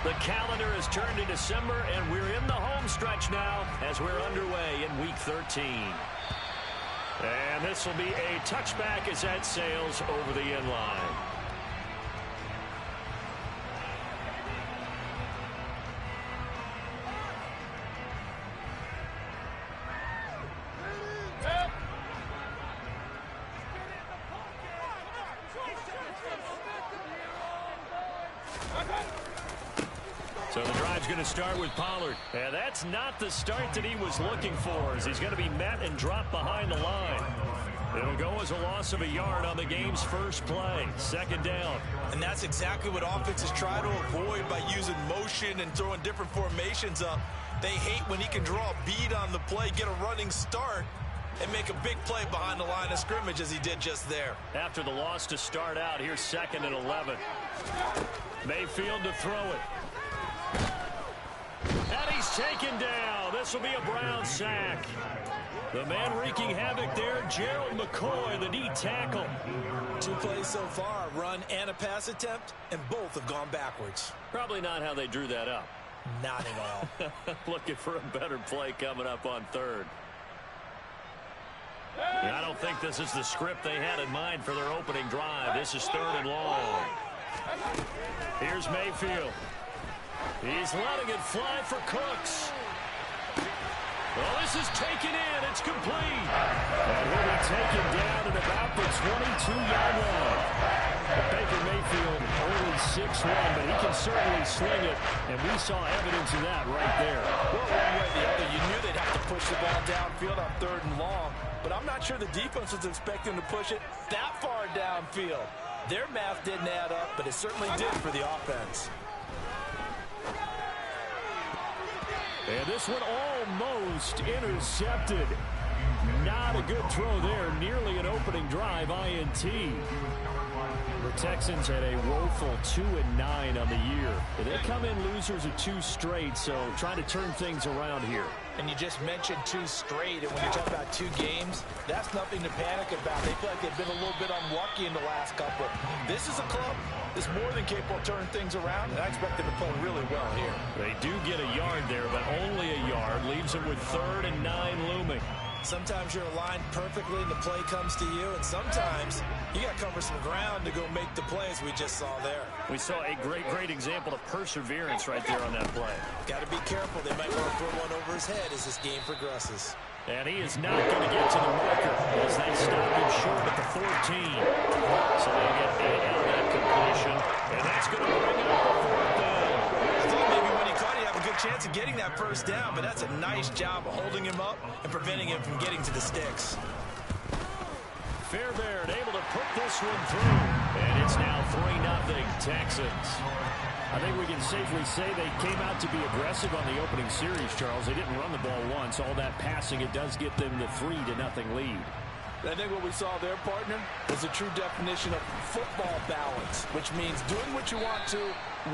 The calendar has turned to December, and we're in the home stretch now as we're underway in Week 13. And this will be a touchback as that sails over the end line. So the drive's going to start with Pollard. And that's not the start that he was looking for, as he's going to be met and dropped behind the line. It'll go as a loss of a yard on the game's first play. Second down. And that's exactly what offenses try to avoid by using motion and throwing different formations up. They hate when he can draw a bead on the play, get a running start, and make a big play behind the line of scrimmage as he did just there. After the loss to start out, here's 2nd and 11. Mayfield to throw it. And he's taken down. This will be a Brown sack. The man wreaking havoc there, Gerald McCoy, the D tackle. 2 plays so far, a run and a pass attempt, and both have gone backwards. Probably not how they drew that up. Not at all. Looking for a better play coming up on 3rd. I don't think this is the script they had in mind for their opening drive. This is 3rd and long. Here's Mayfield. He's letting it fly for Cooks. Well, this is taken in. It's complete. And he'll be taken down at about the 22-yard line. Baker Mayfield only 6'1", but he can certainly sling it, and we saw evidence of that right there. Well, one way or the other, you knew they'd have to push the ball downfield on 3rd and long, but I'm not sure the defense was expecting to push it that far downfield. Their math didn't add up, but it certainly did for the offense. And this one almost intercepted. Not a good throw there. Nearly an opening drive INT. The Texans had a woeful 2-9 on the year. They come in losers of 2 straight, so trying to turn things around here. And you just mentioned 2 straight, and when you talk about 2 games, that's nothing to panic about. They feel like they've been a little bit unlucky in the last couple. This is a club that's more than capable of turning things around, and I expect them to play really well here. They do get a yard there, but only a yard. Leaves them with 3rd and 9 looming. Sometimes you're aligned perfectly and the play comes to you, and sometimes you got to cover some ground to go make the plays we just saw there. We saw a great example of perseverance right there on that play. Got to be careful. They might want to throw one over his head as this game progresses. And he is not going to get to the marker as they stop him short at the 14. So they'll get a out of that completion, and that's going to bring up the 4th down. I thought maybe when he caught it, you have a good chance of getting that first down, but that's a nice job of holding him up and preventing him from getting to the sticks. Fairbairn able to put this one through, and it's now 3-0 Texans. I think we can safely say they came out to be aggressive on the opening series, Charles. They didn't run the ball once. All that passing, it does get them the 3-0 lead. I think what we saw there, partner, was a true definition of football balance, which means doing what you want to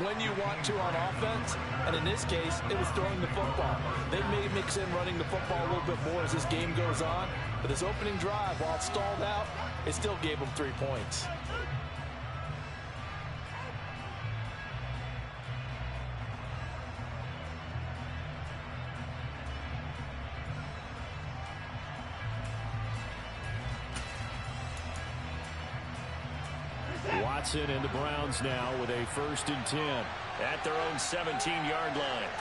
when you want to on offense, and in this case, it was throwing the football. They may mix in running the football a little bit more as this game goes on, but this opening drive, while it stalled out, it still gave them 3 points. Watson and the Browns now with a 1st and 10 at their own 17-yard line.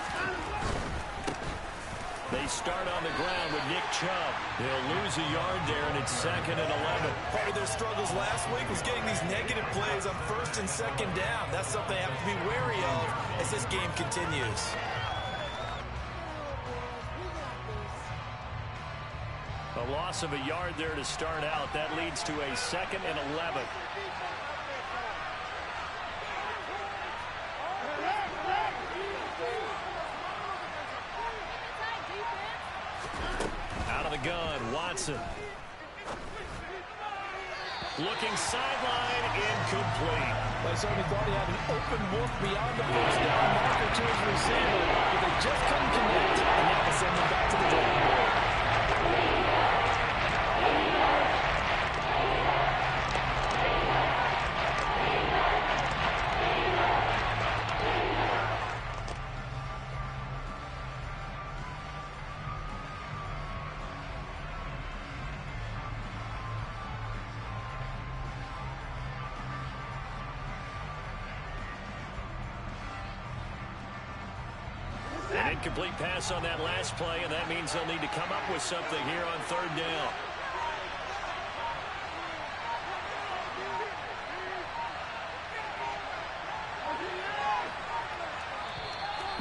They start on the ground with Nick Chubb. They'll lose a yard there, and it's 2nd and 11. Part of their struggles last week was getting these negative plays on 1st and 2nd down. That's something they have to be wary of as this game continues. A loss of a yard there to start out. That leads to a 2nd and 11. Out of the gun, Watson. Looking sideline, incomplete. They certainly thought he had an open look beyond the first down marker to his receiver, but they just couldn't connect, and now they send him back to the drawing board. An incomplete pass on that last play, and that means they'll need to come up with something here on third down.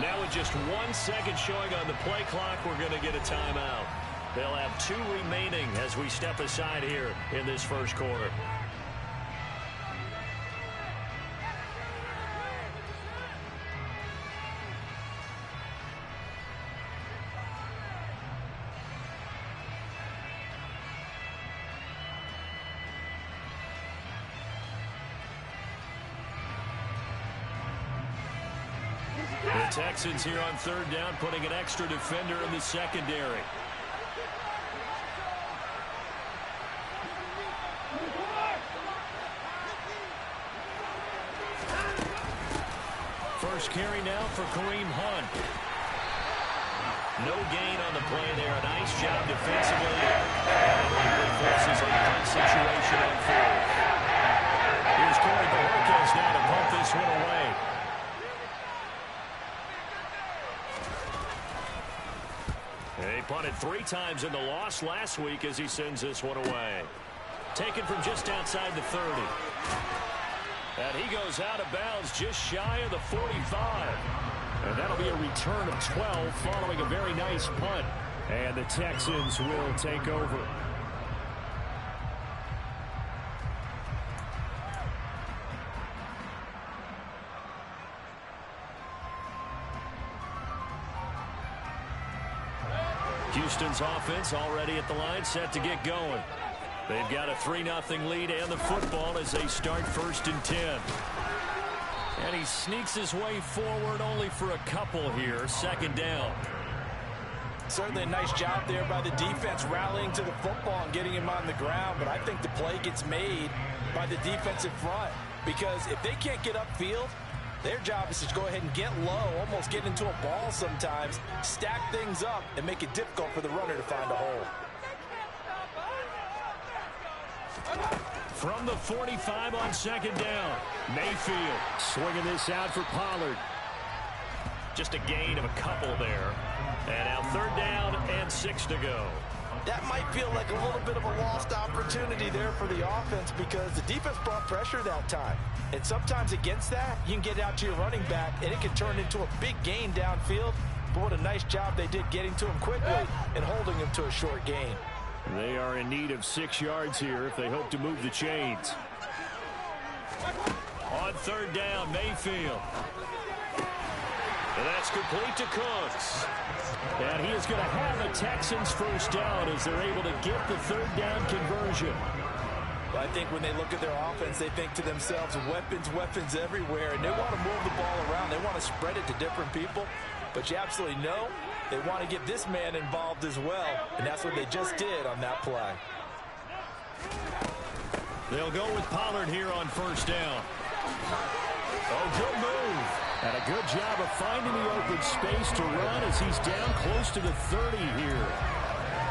Now with just 1 second showing on the play clock, we're going to get a timeout. They'll have 2 remaining as we step aside here in this first quarter. The Texans here on third down, putting an extra defender in the secondary. First carry now for Kareem Hunt. No gain on the play there. A nice job defensively. And likely forces a punt situation on fourth. Here's Corey Bojorquez now to punt this one away. He punted 3 times in the loss last week as he sends this one away. Taken from just outside the 30. And he goes out of bounds just shy of the 45. And that'll be a return of 12 following a very nice punt. And the Texans will take over. Houston's offense already at the line, set to get going. They've got a 3-0 lead and the football as they start 1st and 10. And he sneaks his way forward only for a couple here. 2nd down. Certainly a nice job there by the defense rallying to the football and getting him on the ground. But I think the play gets made by the defensive front. Because if they can't get upfield, their job is to go ahead and get low, almost get into a ball sometimes, stack things up, and make it difficult for the runner to find a hole. From the 45 on 2nd down, Mayfield swinging this out for Pollard. Just a gain of a couple there. And now 3rd down and 6 to go. That might feel like a little bit of a lost opportunity there for the offense because the defense brought pressure that time. And sometimes against that, you can get out to your running back, and it can turn into a big gain downfield. But what a nice job they did getting to him quickly and holding him to a short gain. They are in need of 6 yards here if they hope to move the chains. On 3rd down, Mayfield. And that's complete to Cooks. And he is going to have a Texans 1st down as they're able to get the 3rd down conversion. Well, I think when they look at their offense, they think to themselves, weapons everywhere, and they want to move the ball around. They want to spread it to different people. But you absolutely know they want to get this man involved as well, and that's what they just did on that play. They'll go with Pollard here on 1st down. Oh, good move. And a good job of finding the open space to run as he's down close to the 30 here.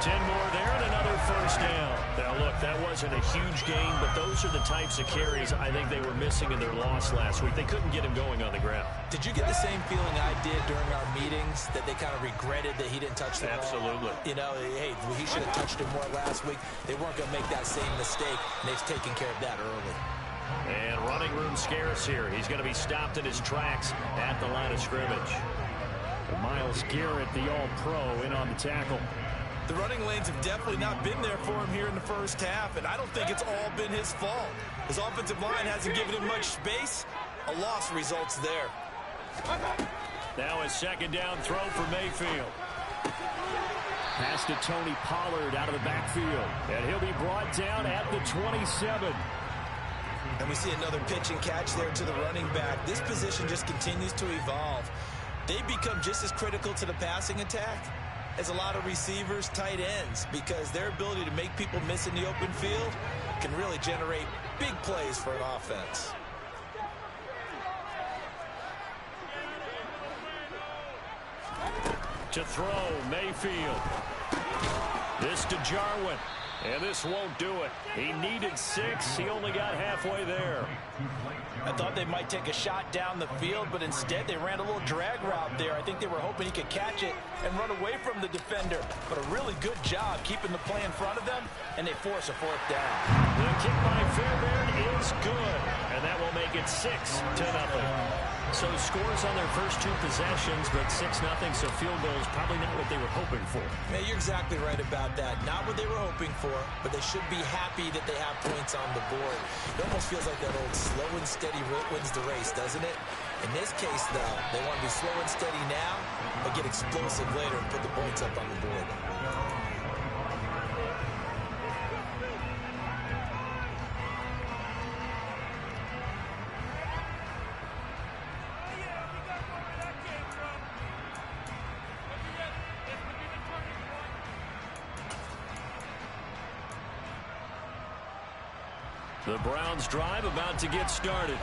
10 more there and another 1st down. Now, look, that wasn't a huge gain, but those are the types of carries I think they were missing in their loss last week. They couldn't get him going on the ground. Did you get the same feeling I did during our meetings, that they kind of regretted that he didn't touch the ball? Absolutely. You know, hey, he should have touched it more last week. They weren't going to make that same mistake, and they've taken care of that early. And running room scarce here. He's going to be stopped in his tracks at the line of scrimmage. Myles Garrett, the All-Pro, in on the tackle. The running lanes have definitely not been there for him here in the first half, and I don't think it's all been his fault. His offensive line hasn't given him much space. A loss results there. Now a 2nd down throw for Mayfield. Pass to Tony Pollard out of the backfield. And he'll be brought down at the 27. And we see another pitch and catch there to the running back. This position just continues to evolve. They become just as critical to the passing attack as a lot of receivers, tight ends, because their ability to make people miss in the open field can really generate big plays for an offense. To throw, Mayfield. This to Jarwin. And this won't do it. He needed 6. He only got halfway there. I thought they might take a shot down the field, but instead they ran a little drag route there. I think they were hoping he could catch it and run away from the defender. But a really good job keeping the play in front of them, and they force a 4th down. The kick by Fairbairn is good, and that will make it 6-0. So scores on their first 2 possessions, but 6-0, so field goal is probably not what they were hoping for. Yeah, you're exactly right about that. Not what they were hoping for, but they should be happy that they have points on the board. It almost feels like that old slow and steady wins the race, doesn't it? In this case, though, they want to be slow and steady now, but get explosive later and put the points up on the board. The Browns drive about to get started.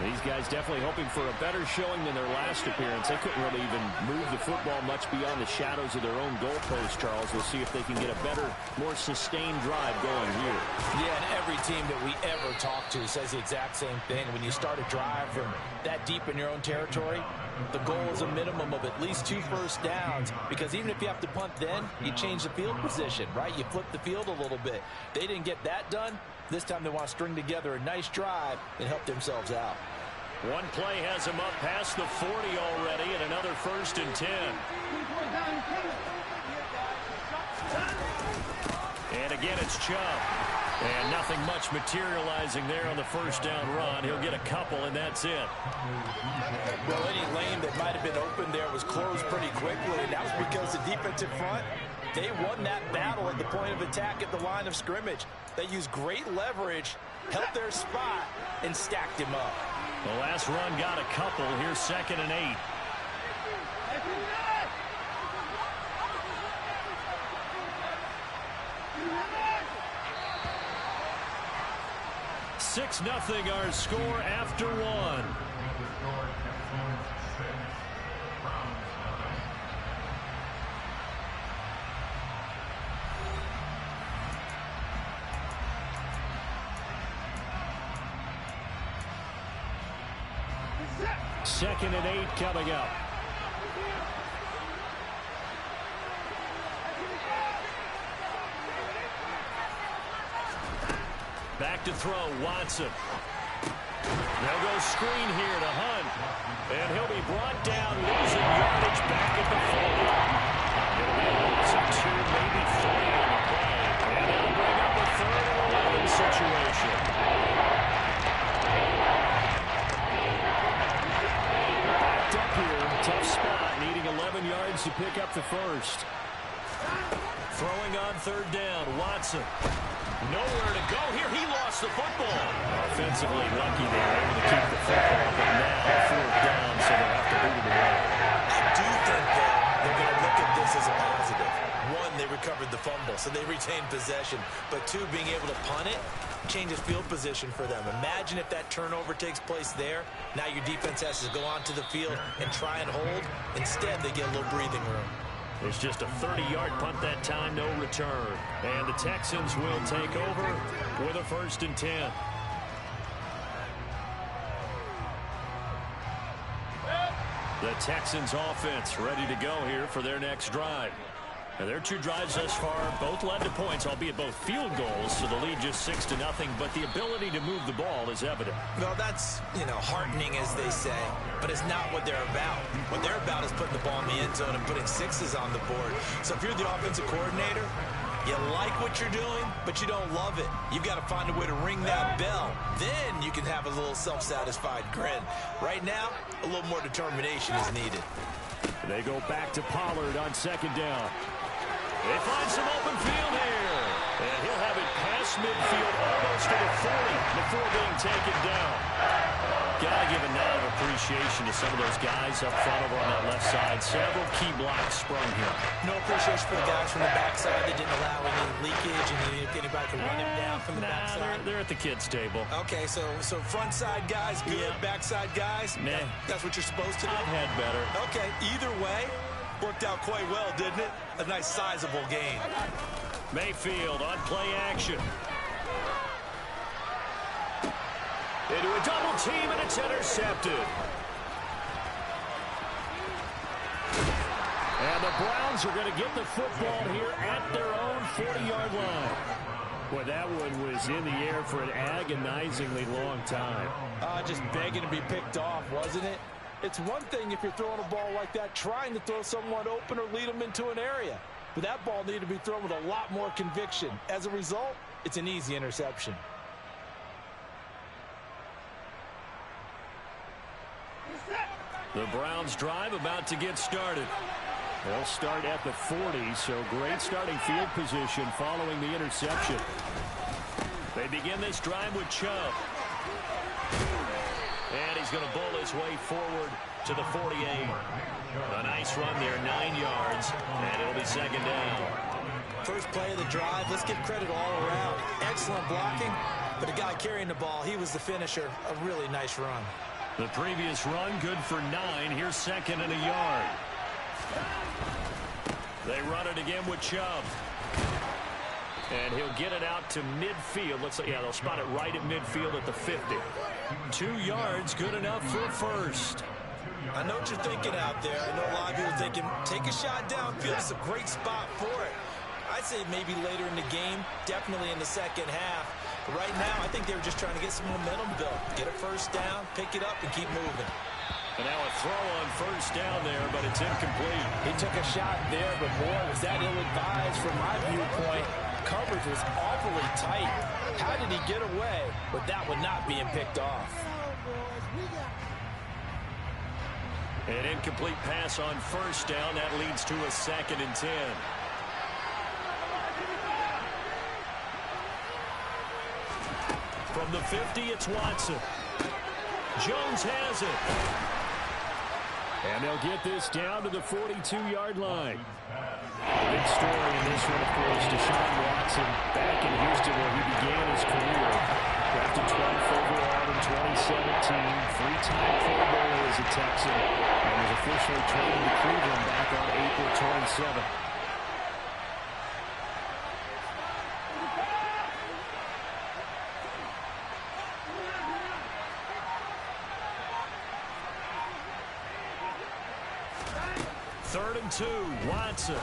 These guys definitely hoping for a better showing than their last appearance. They couldn't really even move the football much beyond the shadows of their own goalpost, Charles. We'll see if they can get a better, more sustained drive going here. Yeah, and every team that we ever talk to says the exact same thing. When you start a drive from that deep in your own territory, the goal is a minimum of at least 2 first downs, because even if you have to punt then, you change the field position, right? You flip the field a little bit. They didn't get that done. This time they want to string together a nice drive and help themselves out. One play has them up past the 40 already, and another 1st and 10. And again, it's Chubb. And nothing much materializing there on the 1st down run. He'll get a couple, and that's it. Well, any lane that might have been open there was closed pretty quickly, and that was because the defensive front, they won that battle at the point of attack at the line of scrimmage. They used great leverage, held their spot, and stacked him up. The last run got a couple. Here's 2nd and 8. Six nothing our score after 1. Second and 8 coming up. Back to throw, Watson. They'll go screen here to Hunt. And he'll be brought down, losing yardage back at the 40. It'll be a loss of 2, maybe 3 on the play. And they'll bring up a 3rd and 11 situation. Backed up here, tough spot, needing 11 yards to pick up the 1st. Throwing on 3rd down, Watson. Nowhere to go here. He lost the football. Offensively lucky they were able to keep the football, but now 4th down, so they'll have to boot it away. I do think, though, they're going to look at this as a positive. 1, they recovered the fumble, so they retained possession. But 2, being able to punt it changes field position for them. Imagine if that turnover takes place there. Now your defense has to go onto the field and try and hold. Instead, they get a little breathing room. It's just a 30-yard punt that time, no return. And the Texans will take over with a 1st and 10. The Texans offense ready to go here for their next drive. And their 2 drives thus far both led to points, albeit both field goals, so the lead just 6-0, but the ability to move the ball is evident. Well, that's, heartening, as they say, but it's not what they're about. What they're about is putting the ball in the end zone and putting 6s on the board. So if you're the offensive coordinator, you like what you're doing, but you don't love it. You've got to find a way to ring that bell. Then you can have a little self-satisfied grin. Right now, a little more determination is needed. They go back to Pollard on 2nd down. They find some open field here. And he'll have it past midfield, almost to the 40 before being taken down. Got to give a nod of appreciation to some of those guys up front over on that left side. Several key blocks sprung here. No appreciation for the guys from the backside that didn't allow any leakage and if anybody could run him down from the backside. They're at the kids' table. Okay, so front side guys good, yeah. Backside guys, nah. That's what you're supposed to do? I've had better. Okay, either way, worked out quite well, didn't it? A nice sizable gain. Mayfield on play action. Into a double team, and it's intercepted. And the Browns are going to get the football here at their own 40-yard line. Boy, that one was in the air for an agonizingly long time. Just begging to be picked off, wasn't it? It's one thing if you're throwing a ball like that, trying to throw someone open or lead them into an area. But that ball needed to be thrown with a lot more conviction. As a result, it's an easy interception. The Browns drive about to get started. They'll start at the 40, so great starting field position following the interception. They begin this drive with Chubb. And he's going to bowl his way forward to the 48. A nice run there, 9 yards, and it'll be second down. First play of the drive, let's give credit all around. Excellent blocking, but the guy carrying the ball, he was the finisher. A really nice run. The previous run, good for 9. Here's second and a yard. They run it again with Chubb. And he'll get it out to midfield. They'll spot it right at midfield at the 50. 2 yards, good enough for a first. I know what you're thinking out there. I know a lot of you are thinking, take a shot downfield. It's a great spot for it. I'd say maybe later in the game, definitely in the second half. But right now, I think they were just trying to get some momentum built. Get a first down, pick it up, and keep moving. And now a throw on first down there, but it's incomplete. He took a shot there, but boy, was that ill-advised from my viewpoint. Coverage was awfully tight. How did he get away with that one not being picked off? An incomplete pass on first down. That leads to a 2nd and 10. From the 50, it's Watson. Jones has it. And they'll get this down to the 42-yard line. The big story in this one, of course, Deshaun Watson back in Houston where he began his career. Drafted 12th overall in 2017. 3-time Pro Bowler as a Texan. And was officially traded to Cleveland back on April 27th. Third and 2, Watson.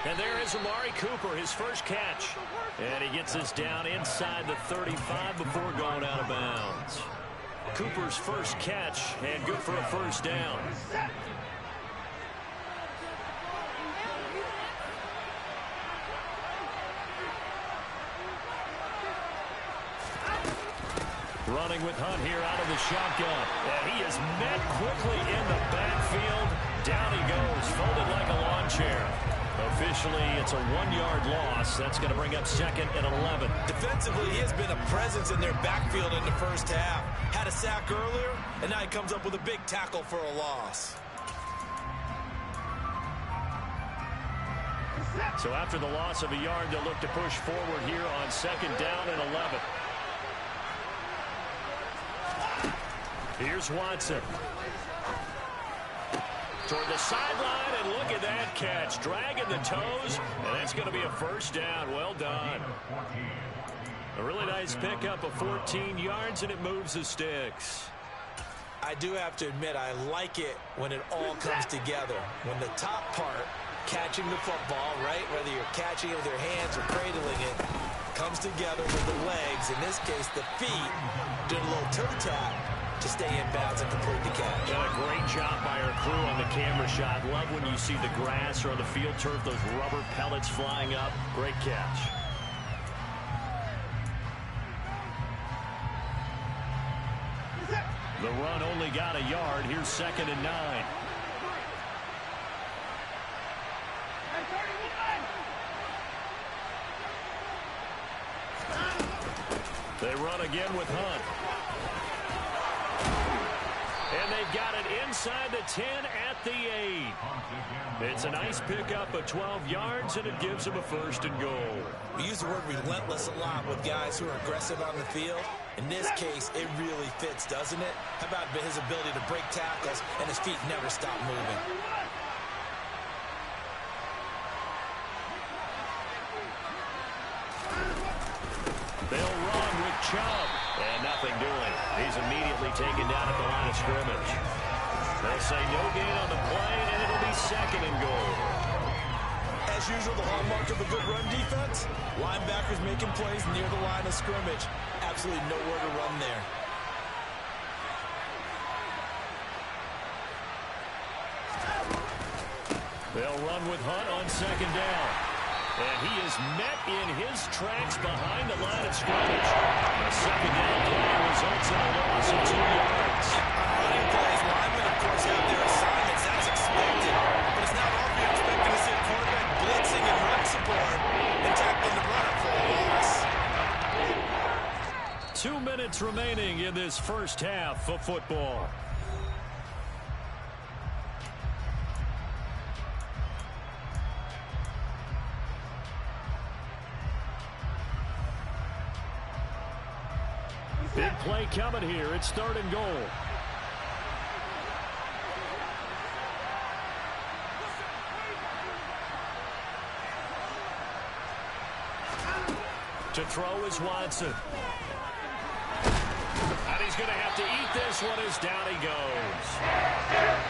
And there is Amari Cooper, his first catch. And he gets this down inside the 35 before going out of bounds. Cooper's first catch, and good for a first down. Running with Hunt here out of the shotgun. And he is met quickly in the backfield. Down he goes, folded like a lawn chair. Officially, it's a 1-yard loss. That's going to bring up 2nd and 11. Defensively, he has been a presence in their backfield in the first half. Had a sack earlier, and now he comes up with a big tackle for a loss. So after the loss of a yard, they'll look to push forward here on 2nd down and 11. Here's Watson. Toward the sideline, and look at that catch. Dragging the toes, and that's going to be a first down. Well done. A really nice pickup of 14 yards, and it moves the sticks. I do have to admit, I like it when it all comes together. When the top part, catching the football, right, whether you're catching it with your hands or cradling it, comes together with the legs. In this case, the feet, did a little toe tap to stay in bounds and complete the catch. Done a great job by our crew on the camera shot. Love when you see the grass or on the field turf, those rubber pellets flying up. Great catch. The run only got a yard. Here's 2nd and 9. They run again with Hunt. And they've got it inside the 10 at the 8. It's a nice pickup of 12 yards, and it gives them a 1st and goal. We use the word relentless a lot with guys who are aggressive on the field. In this case, it really fits, doesn't it? How about his ability to break tackles, and his feet never stop moving? immediately taken down at the line of scrimmage. They'll say no gain on the play, and it'll be 2nd and goal. As usual, the hallmark of a good run defense, linebackers making plays near the line of scrimmage. Absolutely nowhere to run there. They'll run with Hunt on 2nd down. And he is met in his tracks behind the line of scrimmage. The 2nd down play results in a loss of 2 yards. On running plays, linemen, of course, have their assignments. That's expected. But it's not often you're expecting to see a quarterback blitzing and run support and tackling the runner for a loss. 2 minutes remaining in this first half of football. Big play coming here. It's 3rd and goal. To throw is Watson. And he's going to have to eat this one as down he goes.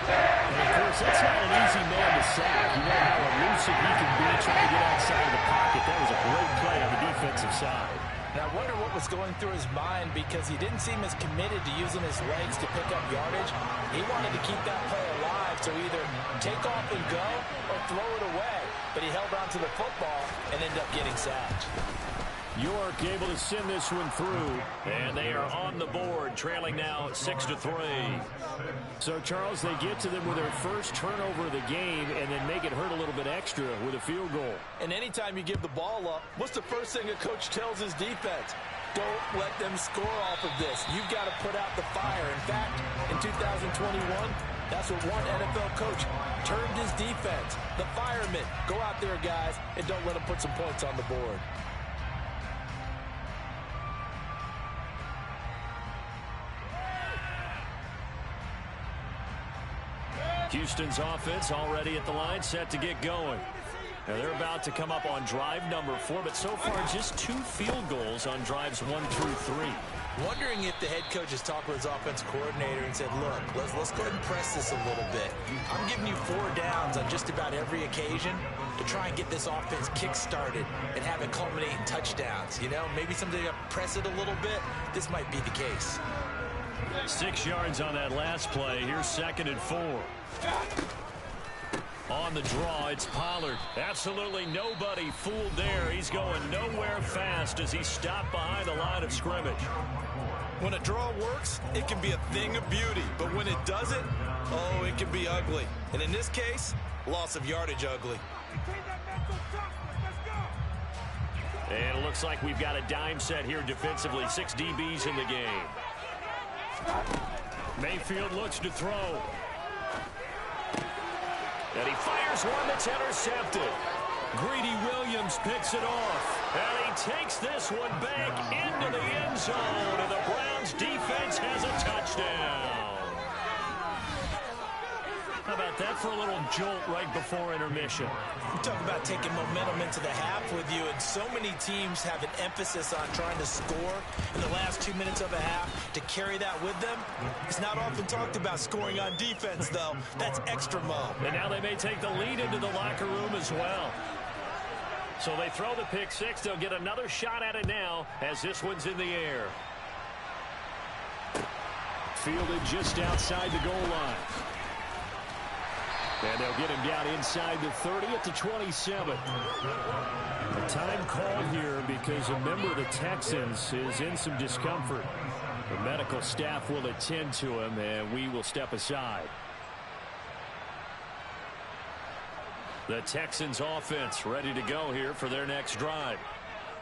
And of course, that's not an easy man to sack. You know how elusive he can be trying to get outside of the pocket. That was a great play on the defensive side. And I wonder what was going through his mind, because he didn't seem as committed to using his legs to pick up yardage. He wanted to keep that play alive, so either take off and go or throw it away. But he held on to the football and ended up getting sacked. York able to send this one through, and they are on the board, trailing now 6-3. So, Charles, they get to them with their first turnover of the game and then make it hurt a little bit extra with a field goal. And anytime you give the ball up, what's the first thing a coach tells his defense? Don't let them score off of this. You've got to put out the fire. In fact, in 2021, that's what one NFL coach termed his defense. The firemen. Go out there, guys, and don't let them put some points on the board. Houston's offense already at the line, set to get going. Now they're about to come up on drive number 4, but so far just 2 field goals on drives 1 through 3. Wondering if the head coach has talked with his offense coordinator and said, look, let's go ahead and press this a little bit. I'm giving you 4 downs on just about every occasion to try and get this offense kick-started and have it culminate in touchdowns. You know, maybe someday you press it a little bit. This might be the case. 6 yards on that last play. Here's 2nd and 4. On the draw, it's Pollard. Absolutely nobody fooled there. He's going nowhere fast as he stopped behind the line of scrimmage. When a draw works, it can be a thing of beauty. But when it doesn't, oh, it can be ugly. And in this case, loss of yardage ugly. And it looks like we've got a dime set here defensively. 6 DBs in the game. Mayfield looks to throw. And he fires one that's intercepted. Greedy Williams picks it off. And he takes this one back into the end zone. And the Browns defense has a touchdown. How about that for a little jolt right before intermission? You talk about taking momentum into the half with you, and so many teams have an emphasis on trying to score in the last 2 minutes of a half to carry that with them. It's not often talked about scoring on defense, though. That's extra mo. And now they may take the lead into the locker room as well. So they throw the pick 6. They'll get another shot at it now as this one's in the air. Fielded just outside the goal line. And they'll get him down inside the 30 at the 27. A time called here because a member of the Texans is in some discomfort. The medical staff will attend to him, and we will step aside. The Texans offense ready to go here for their next drive.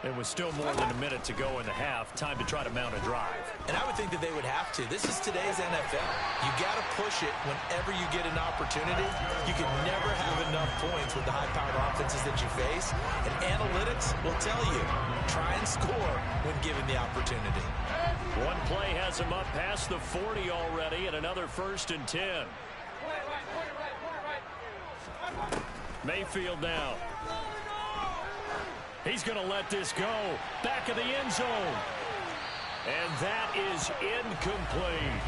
And with still more than a minute to go in the half, time to try to mount a drive. And I would think that they would have to. This is today's NFL. You got to push it whenever you get an opportunity. You can never have enough points with the high-powered offenses that you face. And analytics will tell you, try and score when given the opportunity. One play has him up past the 40 already, and another 1st and 10. Mayfield now. He's going to let this go. Back of the end zone. And that is incomplete.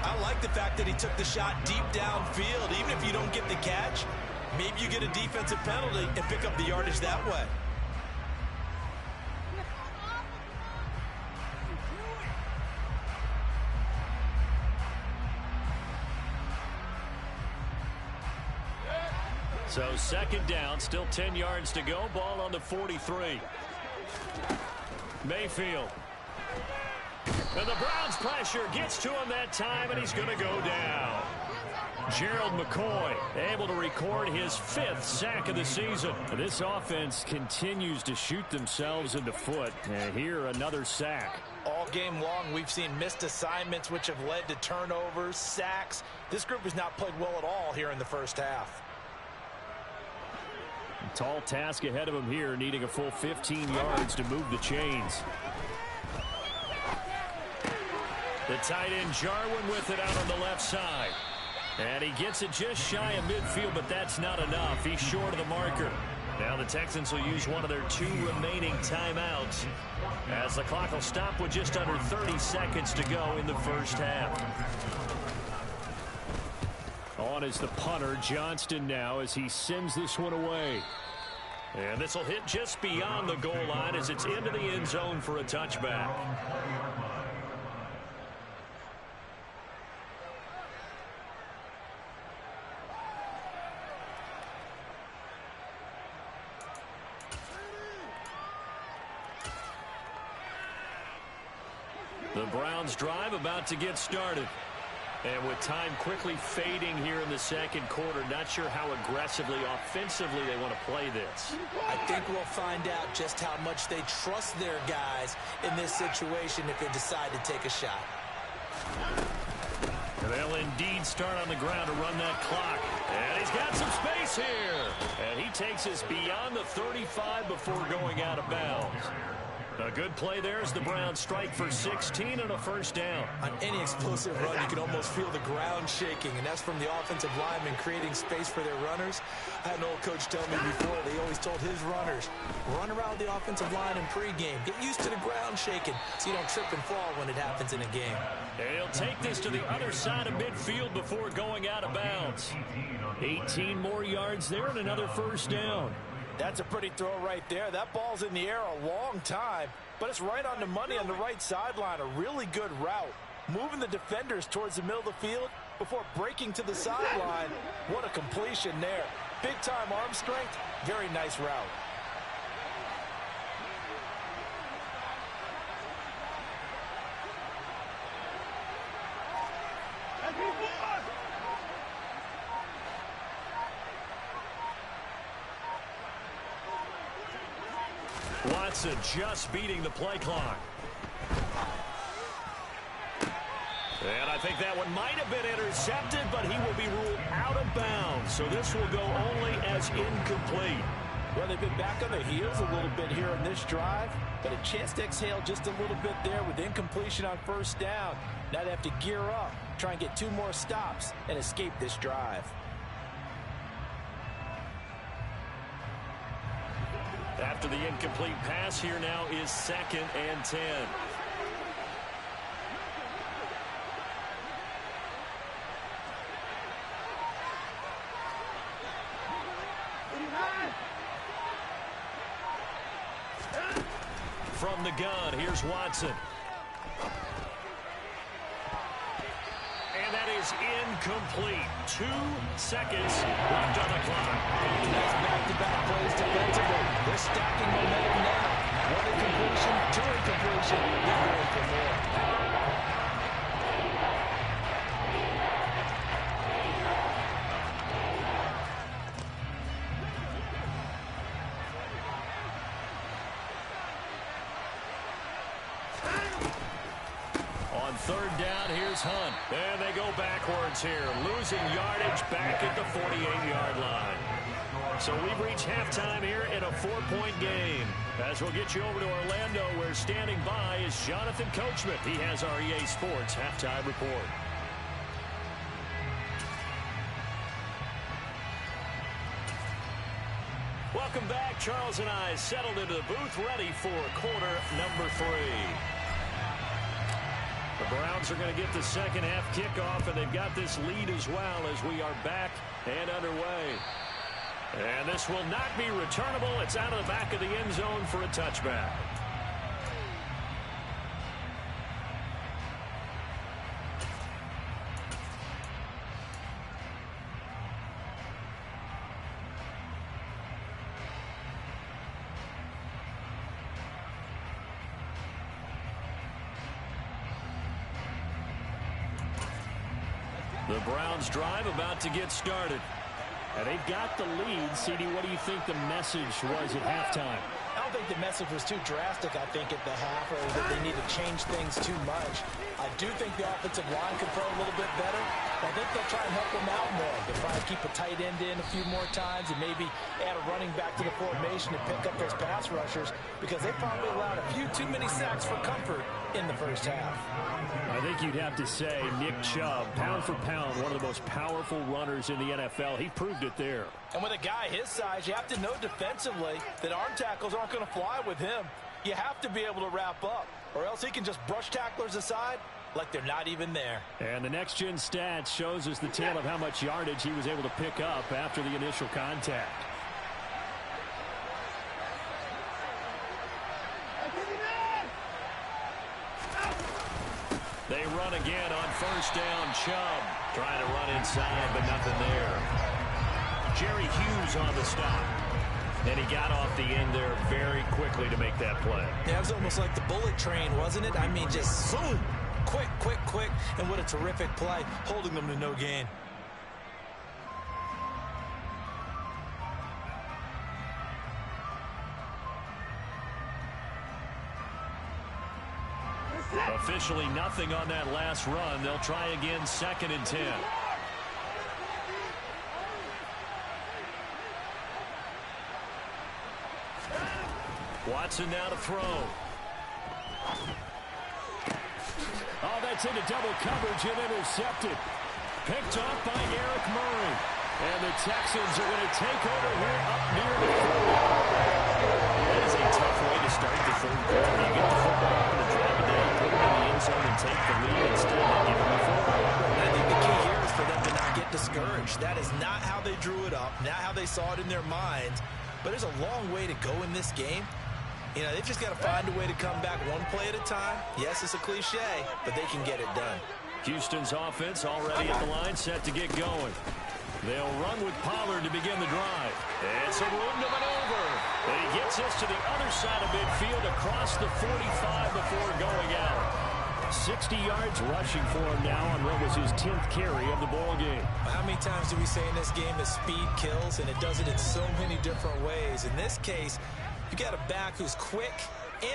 I like the fact that he took the shot deep downfield. Even if you don't get the catch, maybe you get a defensive penalty and pick up the yardage that way. So second down, still 10 yards to go. Ball on the 43. Mayfield. And the Browns pressure gets to him that time, and he's going to go down. Gerald McCoy able to record his 5th sack of the season. This offense continues to shoot themselves in the foot. And here, another sack. All game long, we've seen missed assignments, which have led to turnovers, sacks. This group has not played well at all here in the first half. Tall task ahead of him here, needing a full 15 yards to move the chains. The tight end Jarwin with it out on the left side. And he gets it just shy of midfield, but that's not enough. He's short of the marker. Now the Texans will use one of their 2 remaining timeouts, as the clock will stop with just under 30 seconds to go in the first half. On is the punter, Johnston, now as he sends this one away. And this will hit just beyond the goal line as it's into the end zone for a touchback. The Browns drive about to get started. And with time quickly fading here in the second quarter, not sure how aggressively, offensively they want to play this. I think we'll find out just how much they trust their guys in this situation if they decide to take a shot. And they'll indeed start on the ground to run that clock. And he's got some space here. And he takes us beyond the 35 before going out of bounds. A good play there as the Browns strike for 16 and a first down. On any explosive run, you can almost feel the ground shaking, and that's from the offensive linemen creating space for their runners. I had an old coach tell me before, they always told his runners, run around the offensive line in pregame. Get used to the ground shaking so you don't trip and fall when it happens in a game. And he'll take this to the other side of midfield before going out of bounds. 18 more yards there and another first down. That's a pretty throw right there. That ball's in the air a long time, but it's right on the money on the right sideline. A really good route. Moving the defenders towards the middle of the field before breaking to the sideline. What a completion there. Big-time arm strength. Very nice route. Watson just beating the play clock. And I think that one might have been intercepted, but he will be ruled out of bounds. So this will go only as incomplete. Well, they've been back on their heels a little bit here in this drive, but a chance to exhale just a little bit there with incompletion on first down. Now they have to gear up, try and get 2 more stops, and escape this drive. After the incomplete pass, here now is 2nd and 10. From the gun, here's Watson. And that is incomplete. 2 seconds left on the clock. That's back-to-back plays defensively. They're stacking momentum now. 1 incompletion, 2 incompletion. They're going for more. On 3rd down, here's Hunt. And they go backwards here, losing yardage back at the 48-yard line. So we've reached halftime here in a 4-point game. As we'll get you over to Orlando, where standing by is Jonathan Coachman. He has our EA Sports halftime report. Welcome back. Charles and I settled into the booth, ready for quarter number 3. The Browns are going to get the second half kickoff, and they've got this lead as well as we are back and underway. And this will not be returnable. It's out of the back of the end zone for a touchback. The Browns drive about to get started. And they've got the lead. CD, what do you think the message was at halftime? I don't think the message was too drastic, I think, at the half, or that they need to change things too much. I do think the offensive line could play a little bit better. I think they'll try and help them out more. They'll try to keep a tight end in a few more times and maybe add a running back to the formation to pick up those pass rushers, because they probably allowed a few too many sacks for comfort in the first half. I think you'd have to say Nick Chubb, pound for pound, one of the most powerful runners in the NFL. He proved it there. And with a guy his size, you have to know defensively that arm tackles aren't going to fly with him. You have to be able to wrap up, or else he can just brush tacklers aside like they're not even there. And the next-gen stats shows us the tale of how much yardage he was able to pick up after the initial contact. They run again on first down. Chubb trying to run inside, but nothing there. Jerry Hughes on the stop. And he got off the end there very quickly to make that play. Yeah, it was almost like the bullet train, wasn't it? I mean, just zoom. Quick, quick, quick. And what a terrific play, holding them to no gain. Officially nothing on that last run. They'll try again, 2nd and 10. Watson now to throw. Oh, that's into double coverage and intercepted. Picked off by Eric Murray. And the Texans are going to take over here up near the 40. That is a tough way to start the third quarter. You get the football and drive it down, put it in the end zone, and take the lead instead of giving the football. I think the key here is for them to not get discouraged. That is not how they drew it up, not how they saw it in their minds. But there's a long way to go in this game. You know, they've just got to find a way to come back one play at a time. Yes, it's a cliche, but they can get it done. Houston's offense already at the line, set to get going. They'll run with Pollard to begin the drive. It's a room to maneuver. And he gets us to the other side of midfield across the 45 before going out. 60 yards rushing for him now on what was his 10th carry of the ball game. How many times do we say in this game that speed kills, and it does it in so many different ways? In this case, you got a back who's quick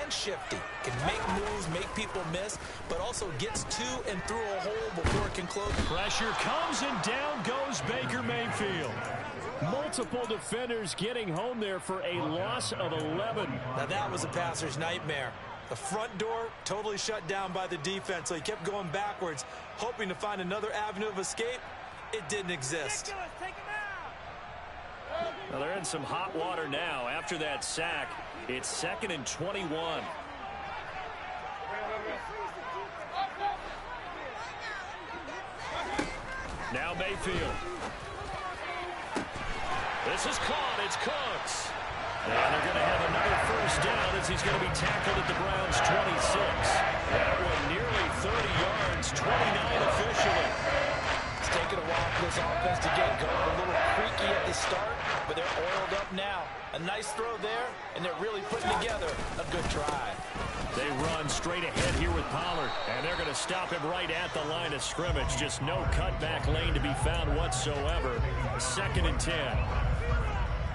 and shifty, can make moves, make people miss, but also gets to and through a hole before it can close. Pressure comes, and down goes Baker Mayfield. Multiple defenders getting home there for a loss of 11. Now that was a passer's nightmare. The front door totally shut down by the defense, so he kept going backwards, hoping to find another avenue of escape. It didn't exist. Well, they're in some hot water now. After that sack, it's 2nd and 21. Now Mayfield. This is caught. It's Cooks. And they're going to have another first down as he's going to be tackled at the Browns' 26. That one nearly 30 yards, 29 officially. It's taken a while for this offense to get going. A little creaky at the start, but they're oiled up now. A nice throw there, and they're really putting together a good drive. They run straight ahead here with Pollard, and they're going to stop him right at the line of scrimmage. Just no cutback lane to be found whatsoever. 2nd and 10.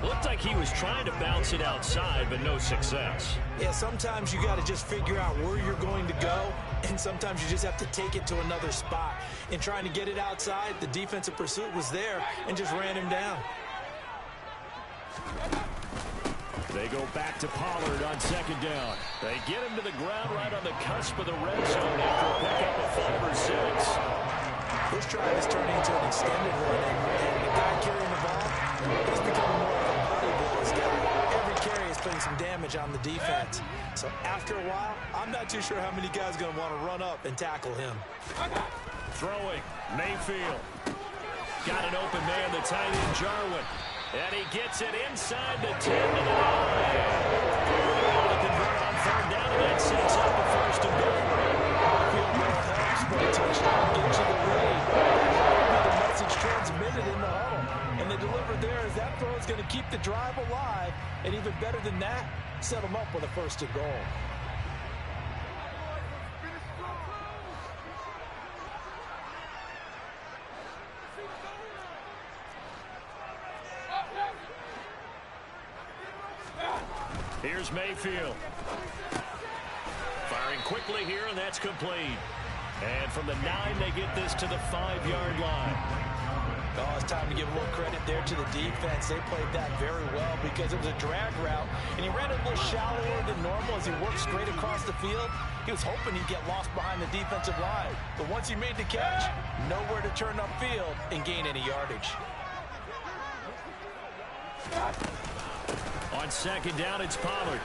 Looked like he was trying to bounce it outside, but no success. Yeah, sometimes you got to just figure out where you're going to go, and sometimes you just have to take it to another spot. In trying to get it outside, the defensive pursuit was there and just ran him down. They go back to Pollard on 2nd down. They get him to the ground right on the cusp of the red zone after a pickup of 5 or 6. This drive is turning into an extended run, and the guy carrying the ball, he's becoming more of a body blows guy. Every carry is putting some damage on the defense. So after a while, I'm not too sure how many guys are going to want to run up and tackle him. Throwing, Mayfield. Got an open man, the tight end, Jarwin. And he gets it inside the 10 to the 9. Able to convert on third down, and that sets up a first and goal. Field goal helps, but a touchdown gets you the lead. That will be the message transmitted in the huddle. And they delivered there as that throw is going to keep the drive alive. And even better than that, set them up with a first and goal. Here's Mayfield. Firing quickly here, and that's complete. And from the 9, they get this to the 5-yard line. Oh, it's time to give a little credit there to the defense. They played that very well because it was a drag route, and he ran it a little shallower than normal as he worked straight across the field. He was hoping he'd get lost behind the defensive line. But once he made the catch, nowhere to turn upfield and gain any yardage. On second down, it's Pollard.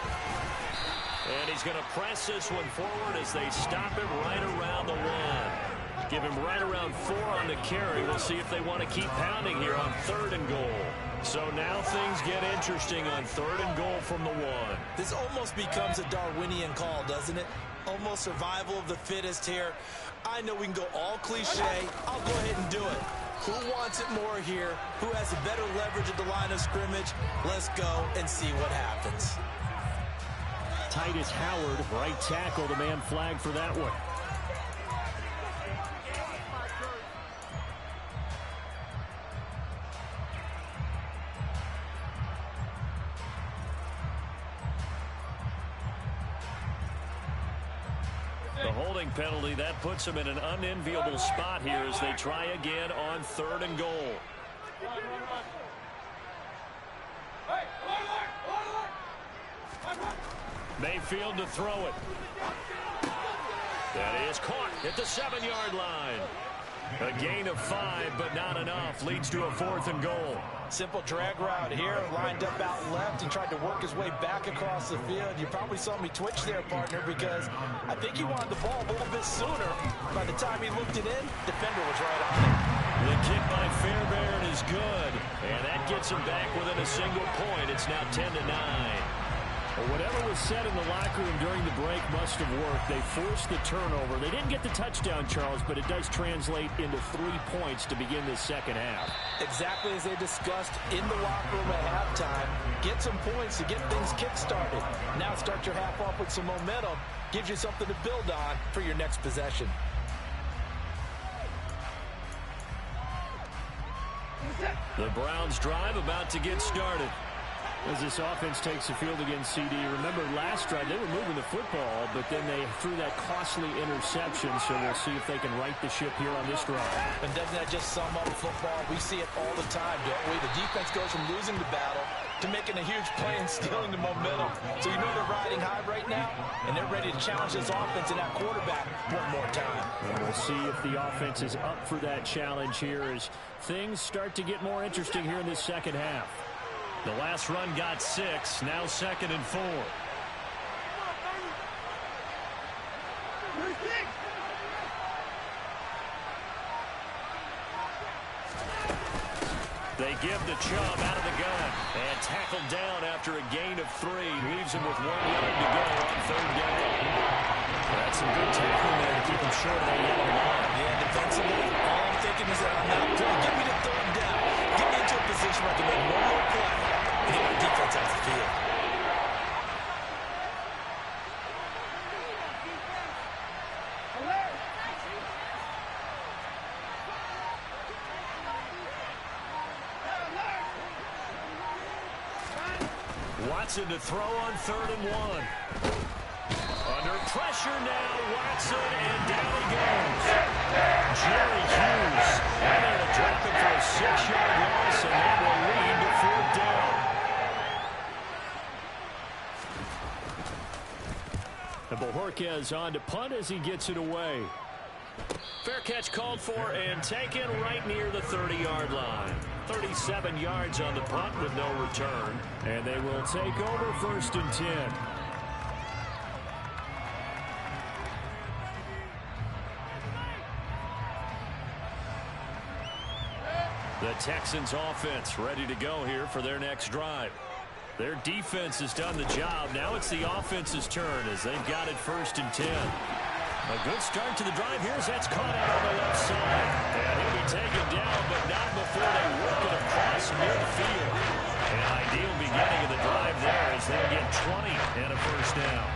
And he's going to press this one forward as they stop him right around the 1. Give him right around 4 on the carry. We'll see if they want to keep pounding here on 3rd and goal. So now things get interesting on 3rd and goal from the 1. This almost becomes a Darwinian call, doesn't it? Almost survival of the fittest here. I know we can go all cliche. I'll go ahead and do it. Who wants it more here? Who has a better leverage at the line of scrimmage? Let's go and see what happens. Titus Howard, right tackle, the man flagged for that one. The holding penalty, that puts them in an unenviable spot here as they try again on 3rd and goal. Mayfield to throw it. That is caught at the 7-yard line. A gain of 5, but not enough. Leads to a 4th and goal. Simple drag route here, lined up out left and tried to work his way back across the field. You probably saw me twitch there, partner, because I think he wanted the ball a little bit sooner. By the time he looked it in, defender was right on it. The kick by Fairbairn is good, and that gets him back within a single point. It's now 10 to 9. Well, whatever was said in the locker room during the break must have worked. They forced the turnover. They didn't get the touchdown, Charles, but it does translate into 3 points to begin this second half. Exactly as they discussed in the locker room at halftime. Get some points to get things kick-started. Now start your half off with some momentum. Gives you something to build on for your next possession. The Browns drive about to get started. As this offense takes the field against CD, remember last drive they were moving the football, but then they threw that costly interception, so we'll see if they can right the ship here on this drive. And doesn't that just sum up football? We see it all the time, don't we? The defense goes from losing the battle to making a huge play and stealing the momentum. So you know they're riding high right now, and they're ready to challenge this offense and that quarterback one more time. And we'll see if the offense is up for that challenge here as things start to get more interesting here in this second half. The last run got 6, now 2nd and 4. They give the Chubb out of the gun and tackled down after a gain of 3. Leaves him with 1 yard to go on 3rd down. That's some good tackling there to keep him short of that yellow line. Yeah, defensively, all I'm thinking is that I'm not good. Give me the 3rd down. Get me into a position where I can make one more play and get my defense off the field. Watson to throw on 3rd and 1. Under pressure now, Watson, and down he goes. Jerry Hughes, and they're going to drop it for a 6-yard loss, and that will lead to 4th down. And Bojorquez on to punt as he gets it away. Fair catch called for and taken right near the 30-yard line. 37 yards on the punt with no return. And they will take over 1st and 10. The Texans offense ready to go here for their next drive. Their defense has done the job. Now it's the offense's turn as they've got it 1st and 10. A good start to the drive. Here's that's caught out on the left side. And he'll be taken down, but not before they work it across midfield. An ideal beginning of the drive there as they get 20 and a 1st down.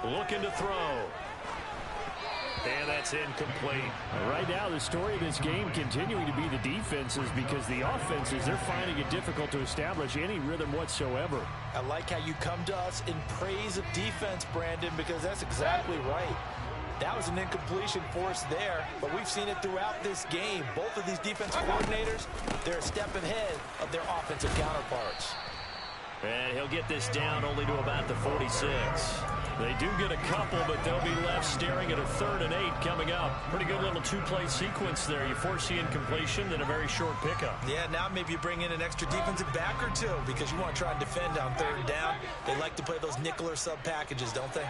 Looking to throw. And that's incomplete. Right now, the story of this game continuing to be the defenses, because the offenses, they're finding it difficult to establish any rhythm whatsoever. I like how you come to us in praise of defense, Brandon, because that's exactly right. That was an incompletion for us there, but we've seen it throughout this game. Both of these defense coordinators, they're a step ahead of their offensive counterparts. And he'll get this down only to about the 46. They do get a couple, but they'll be left staring at a 3rd and 8 coming up. Pretty good little 2-play sequence there. You force the incompletion, then a very short pickup. Yeah, now maybe you bring in an extra defensive back or two because you want to try and defend on 3rd down. They like to play those nickel or sub packages, don't they?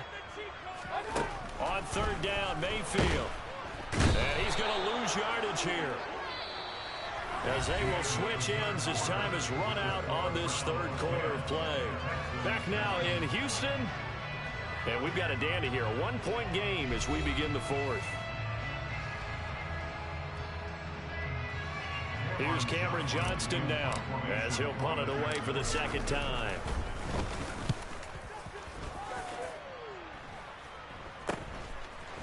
On 3rd down, Mayfield. And he's going to lose yardage here, as they will switch ends as time has run out on this 3rd quarter of play. Back now in Houston. And we've got a dandy here. A 1-point game as we begin the 4th. Here's Cameron Johnston now as he'll punt it away for the 2nd time.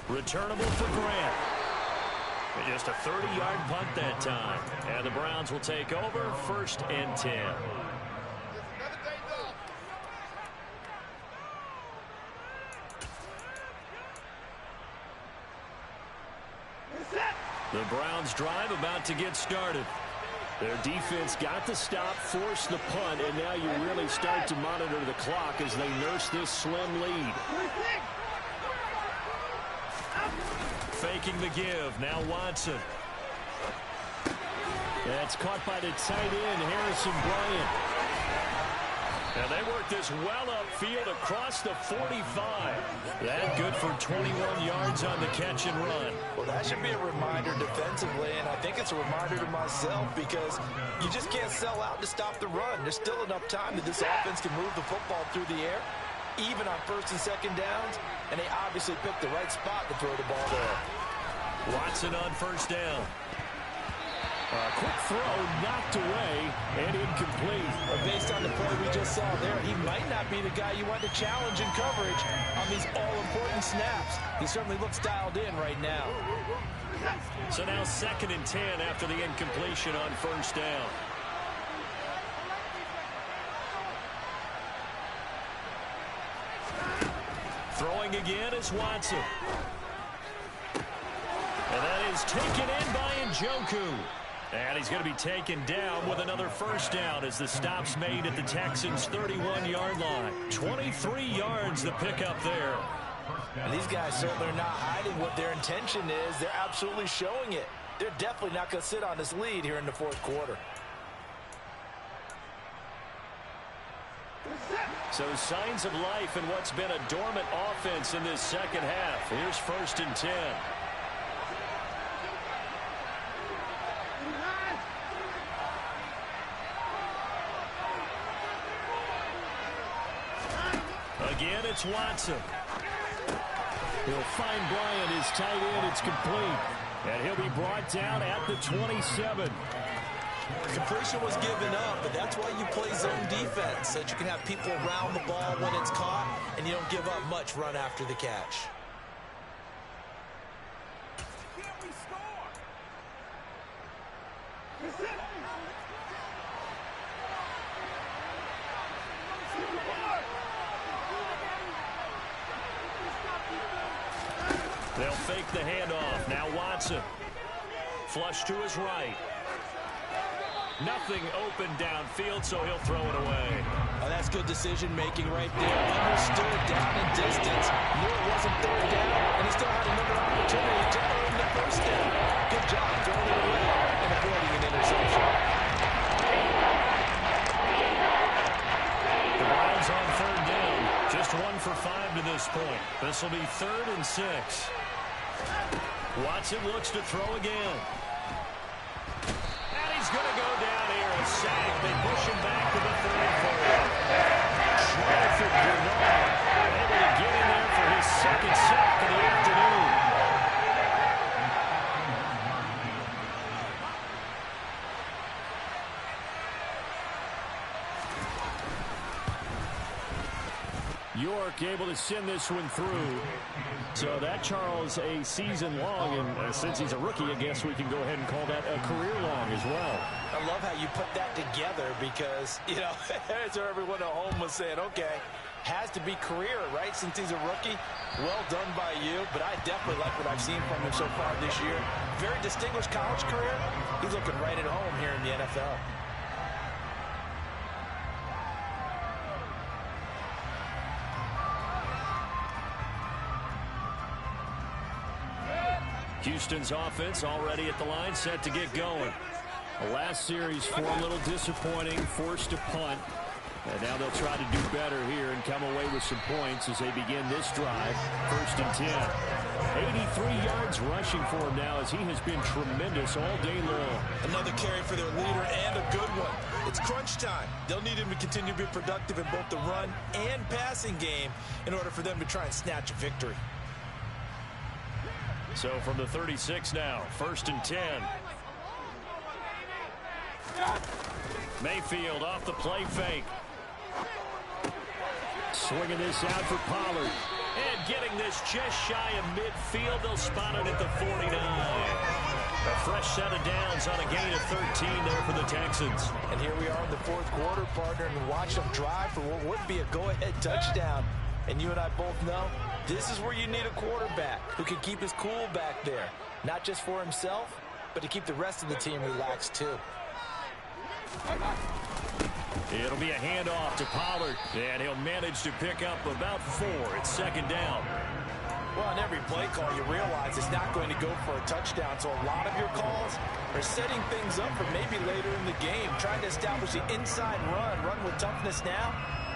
Returnable for Grant. And just a 30-yard punt that time. And the Browns will take over 1st and 10. The Browns drive about to get started. Their defense got the stop, forced the punt, and now you really start to monitor the clock as they nurse this slim lead. Faking the give. Now Watson. That's caught by the tight end, Harrison Bryant. And they work this well upfield across the 45. That good for 21 yards on the catch and run. Well, that should be a reminder defensively, and I think it's a reminder to myself because you just can't sell out to stop the run. There's still enough time that this offense can move the football through the air, even on 1st and 2nd downs, and they obviously picked the right spot to throw the ball there. Watson on 1st down. A quick throw knocked away and incomplete. Based on the play we just saw there, he might not be the guy you want to challenge in coverage on these all-important snaps. He certainly looks dialed in right now. So now 2nd and 10 after the incompletion on 1st down. Throwing again is Watson. And that is taken in by Njoku. And he's going to be taken down with another 1st down as the stop's made at the Texans' 31-yard line. 23 yards the pickup there. And these guys certainly are not hiding what their intention is. They're absolutely showing it. They're definitely not going to sit on this lead here in the 4th quarter. So signs of life in what's been a dormant offense in this 2nd half. Here's 1st and 10. Again, it's Watson. He'll find Bryant, his tight end. It's complete. And he'll be brought down at the 27. Completion was given up, but that's why you play zone defense, so that you can have people around the ball when it's caught, and you don't give up much run after the catch. They'll fake the handoff. Now Watson. Flush to his right. Nothing open downfield, so he'll throw it away. Oh, that's good decision-making right there. Understood down and distance. Knew it wasn't third down, and he still had another opportunity to earn the first down. Good job throwing it away and avoiding an interception. The Browns on third down. Just 1 for 5 to this point. This will be 3rd and 6. Watson looks to throw again. And he's going to go down here. A sack. They push him back to the 34. Terrific Bernard. Able to get in there for his 2nd sack of the afternoon. York able to send this one through. So that, Charles, a season long, and since he's a rookie, I guess we can go ahead and call that a career long as well. I love how you put that together because, you know, as everyone at home was saying, okay, has to be career, right, since he's a rookie. Well done by you, but I definitely like what I've seen from him so far this year. Very distinguished college career. He's looking right at home here in the NFL. Houston's offense already at the line, set to get going. The last series for a little disappointing, forced to punt. And now they'll try to do better here and come away with some points as they begin this drive. 1st and 10. 83 yards rushing for him now as he has been tremendous all day long. Another carry for their leader and a good one. It's crunch time. They'll need him to continue to be productive in both the run and passing game in order for them to try and snatch a victory. So from the 36 now, 1st and 10. Mayfield off the play fake. Swinging this out for Pollard. And getting this just shy of midfield. They'll spot it at the 49. A fresh set of downs on a gain of 13 there for the Texans. And here we are in the 4th quarter, partner, and watch them drive for what would be a go-ahead touchdown. And you and I both know this is where you need a quarterback who can keep his cool back there. Not just for himself, but to keep the rest of the team relaxed too. It'll be a handoff to Pollard, and he'll manage to pick up about 4. It's 2nd down. Well, on every play call, you realize it's not going to go for a touchdown, so a lot of your calls are setting things up for maybe later in the game, trying to establish the inside run with toughness now,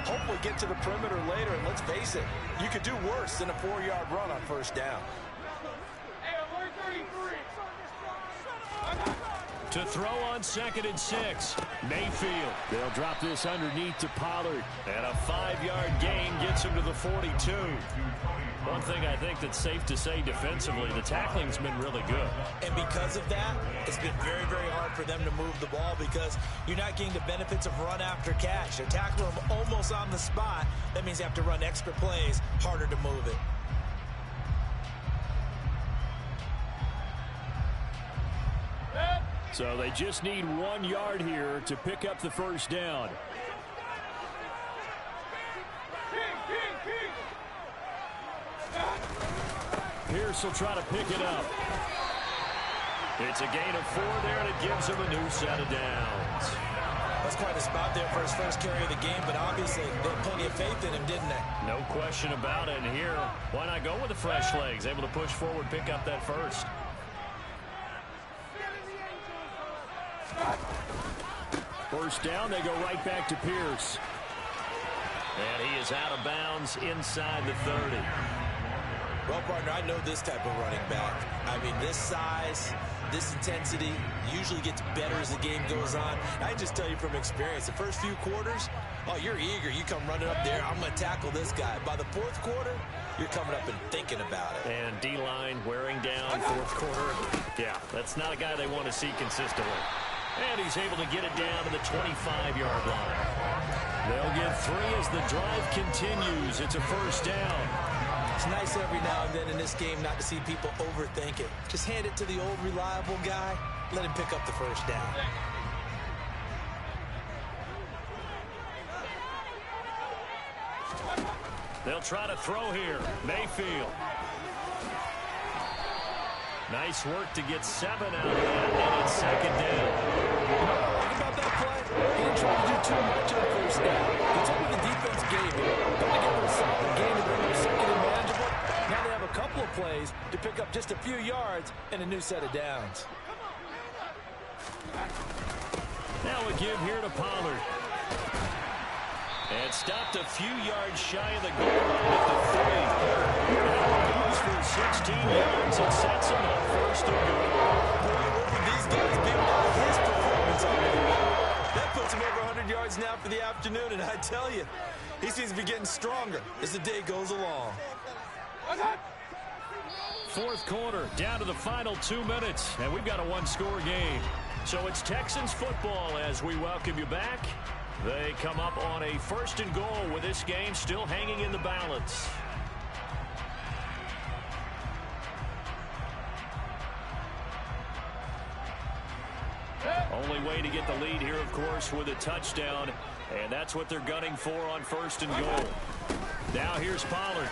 hopefully get to the perimeter later, and let's face it, you could do worse than a 4-yard run on 1st down. To throw on 2nd and 6. Mayfield. They'll drop this underneath to Pollard. And a 5-yard gain gets him to the 42. One thing I think that's safe to say defensively, the tackling's been really good. And because of that, it's been very, very hard for them to move the ball because you're not getting the benefits of run after catch. They're tackling them almost on the spot. That means you have to run extra plays, harder to move it. So they just need 1 yard here to pick up the 1st down. Pierce will try to pick it up. It's a gain of 4 there, and it gives him a new set of downs. That's quite a spot there for his first carry of the game, but obviously they had plenty of faith in him, didn't they? No question about it. And here, why not go with the fresh legs? Able to push forward, pick up that 1st. First down, they go right back to Pierce. And he is out of bounds inside the 30. Well, partner, I know this type of running back. I mean, this size, this intensity usually gets better as the game goes on. I just tell you from experience, the first few quarters, oh, you're eager. You come running up there, I'm going to tackle this guy. By the 4th quarter, you're coming up and thinking about it. And D-line wearing down 4th quarter. Yeah, that's not a guy they want to see consistently. And he's able to get it down to the 25-yard line. They'll get 3 as the drive continues. It's a 1st down. It's nice every now and then in this game not to see people overthink it. Just hand it to the old reliable guy. Let him pick up the 1st down. They'll try to throw here. Mayfield. Nice work to get 7 out of that, and it's 2nd down. You know what I like about try to do too much on first down. He took what the defense gave him, put together a solid game to bring them second and manageable. Now they have a couple of plays to pick up just a few yards and a new set of downs. Now a give here to Pollard. And stopped a few yards shy of the goal line at the 3. Now goes for 16 yards and sets him up first and goal. Boy, what would these guys be without his performance on the week? That puts him over 100 yards now for the afternoon, and I tell you, he seems to be getting stronger as the day goes along. Fourth quarter, down to the final 2 minutes, and we've got a one-score game. So it's Texans football as we welcome you back. They come up on a first and goal with this game still hanging in the balance. Only way to get the lead here, of course, with a touchdown, and that's what they're gunning for on first and goal. Now here's Pollard.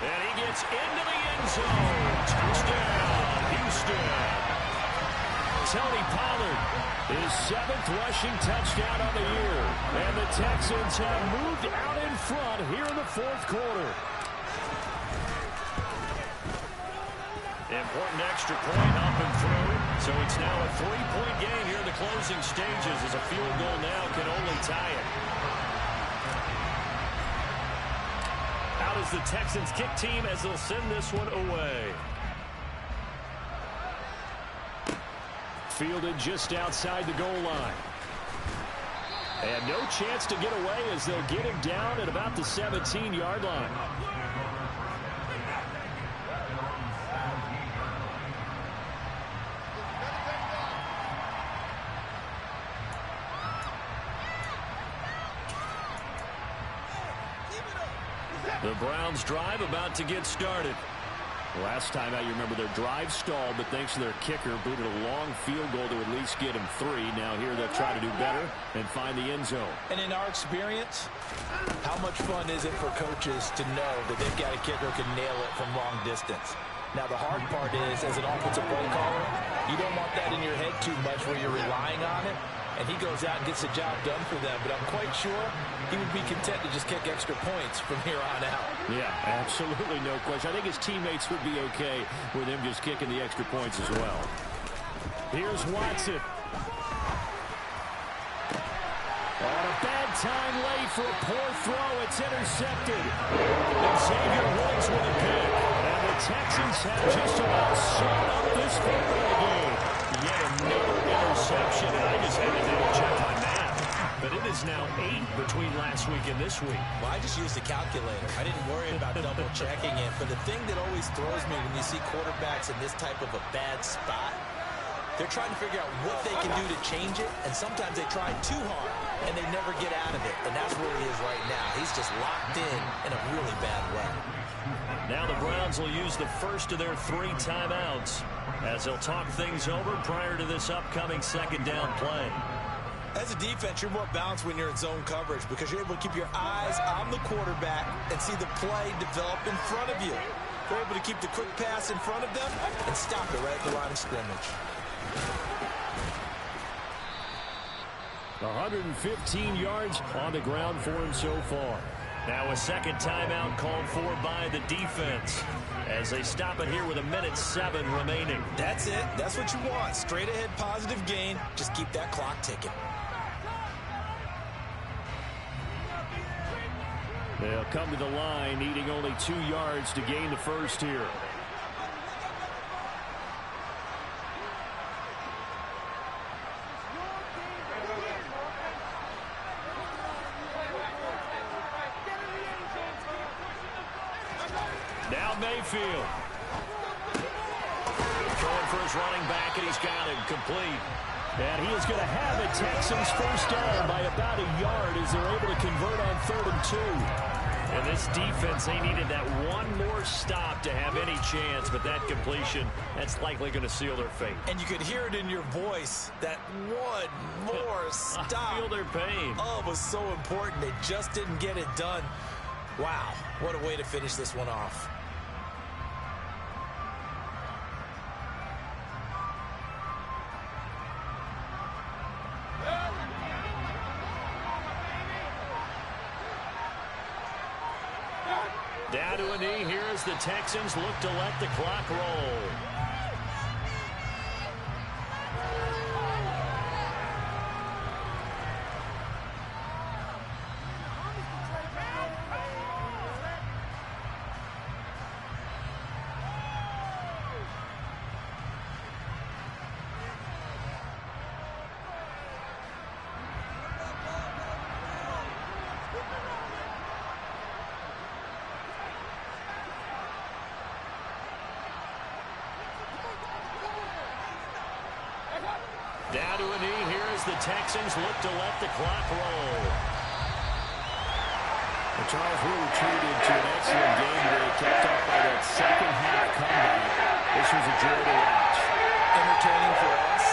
And he gets into the end zone. Touchdown, Houston. Tony Pollard, his 7th rushing touchdown on the year. And the Texans have moved out in front here in the fourth quarter. Important extra point up and through. So it's now a 3-point game here in the closing stages as a field goal now can only tie it. Out is the Texans kick team as they'll send this one away. Fielded just outside the goal line. And no chance to get away as they'll get him down at about the 17-yard line. The Browns drive about to get started. Last time out, you remember their drive stalled, but thanks to their kicker, booted a long field goal to at least get him 3. Now here they'll try to do better and find the end zone. And in our experience, how much fun is it for coaches to know that they've got a kicker who can nail it from long distance? Now, the hard part is, as an offensive play caller, you don't want that in your head too much where you're relying on it, and he goes out and gets the job done for them. But I'm quite sure he would be content to just kick extra points from here on out. Yeah, absolutely no question. I think his teammates would be okay with him just kicking the extra points as well. Here's Watson. On a bad time late for a poor throw. It's intercepted. And Xavier Woods with a pick. And the Texans have just about sewn up this football game. Yet another interception. And I just had to double check my math. But it is now 8 between last week and this week. Well, I just used a calculator. I didn't worry about double checking it. But the thing that always throws me when you see quarterbacks in this type of a bad spot, they're trying to figure out what they can do to change it. And sometimes they try too hard, and they never get out of it. And that's where he is right now. He's just locked in a really bad way. Now the Browns will use the first of their 3 timeouts as they'll talk things over prior to this upcoming second down play. As a defense, you're more balanced when you're in zone coverage because you're able to keep your eyes on the quarterback and see the play develop in front of you. You're able to keep the quick pass in front of them and stop it right at the line of scrimmage. 115 yards on the ground for him so far. Now a second timeout called for by the defense as they stop it here with 1:07 remaining. That's it. That's what you want. Straight ahead positive gain. Just keep that clock ticking. They'll come to the line needing only 2 yards to gain the first here. Now Mayfield. Going for his running back, and he's got it complete. And he is going to have the Texans first down by about a yard as they're able to convert on 3rd and 2. And this defense, they needed that one more stop to have any chance, but that completion, that's likely going to seal their fate. And you could hear it in your voice, that one more stop. I feel their pain. Oh, it was so important. They just didn't get it done. Wow, what a way to finish this one off. Down to a knee here as the Texans look to let the clock roll. Down to a knee here as the Texans look to let the clock roll. Well, Charles, we retreated to an excellent game today, kept up by that second half comeback. This was a joy to watch. Entertaining for us.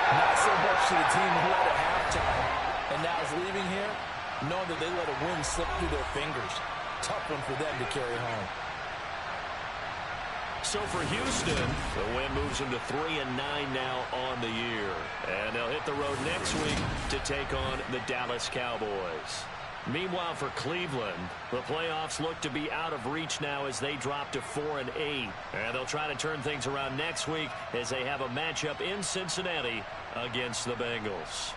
Not so much to the team who led at halftime. And now is leaving here, knowing that they let a win slip through their fingers. Tough one for them to carry home. So for Houston, the win moves them to 3-9 now on the year. And they'll hit the road next week to take on the Dallas Cowboys. Meanwhile, for Cleveland, the playoffs look to be out of reach now as they drop to 4-8. And they'll try to turn things around next week as they have a matchup in Cincinnati against the Bengals.